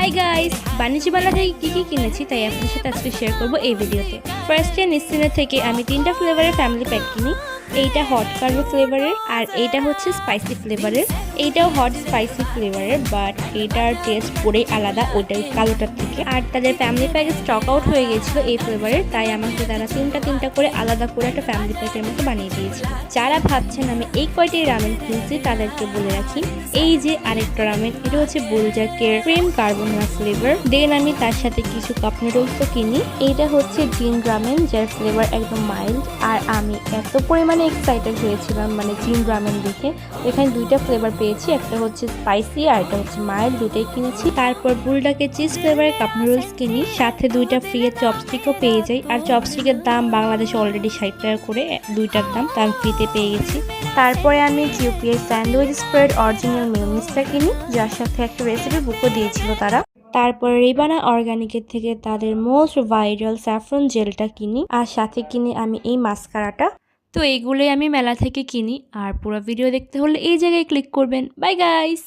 Hi guys, বাণিজ্য মেলা থেকে কি কিনেছি তাই আপনার সাথে আজকে শেয়ার করব এই ভিডিওতে। ফার্স্টে নিস্সিনে থেকে আমি 3টা ফ্লেভারের ফ্যামিলি প্যাক কিনি। এইটা হট কার্বো ফ্লেভারের, আর এইটা হচ্ছে স্পাইসি ফ্লেভারের। এইটাও হট স্পাইসি ফ্লেভারের, বাট এইটার টেস্ট পুরোই আলাদা ওইটার কালোটার থেকে। আর তাদের ফ্যামিলি প্যাক স্টক আউট হয়ে গেছিলো এই ফ্লেভারের, তাই আমাকে তারা তিনটা করে আলাদা করে একটা ফ্যামিলি প্যাকের মতো বানিয়ে দিয়েছিল। যারা ভাবছেন আমি এই কয়টি রামেন কিনছি তাদেরকে বলে রাখি, এই যে আরেকটা রামেন, এটা হচ্ছে বুলজাকের ক্রিম কার্বোনারা ফ্লেভার। দেন আমি তার সাথে কিছু কাপ নুডলসও কিনি। এইটা হচ্ছে জিন রামেন, যার ফ্লেভার একদম মাইল্ড। আর আমি এত পরিমাণে এক্সাইটেড হয়েছিলাম মানে জিন রামেন দেখে। এখানে 2টা ফ্লেভার পেয়েছি, একটা হচ্ছে স্পাইসি আর একটা হচ্ছে মাইল্ড, দুটাই কিনেছি। তারপর বুলডাকের চিজ ফ্লেভারের কাপ নুডলস কিনি, সাথে 2টা ফ্রি এর চপস্টিকও পেয়ে যাই। আর চপস্টিকের দাম বাংলাদেশে অলরেডি 60 টাকা করে, 2টার দাম তো আমি ফ্রিতে পেয়ে গেছি। তারপরে আমি জিওপিএর স্যান্ডউইচ স্প্রেড অরিজিনাল মেয়োনিজটা কিনি, যার সাথে একটা রেসিপি বুকও দিয়েছিল তারা। তারপরে রিবানা অর্গানিকের থেকে তাদের মোস্ট ভাইরাল স্যাফরন জেলটা কিনি, আর সাথে কিনি আমি এই মাস্কারাটা। তো এইগুলোই আমি মেলা থেকে কিনি। আর পুরো ভিডিও দেখতে হলে এই জায়গায় ক্লিক করবেন। Bye guys.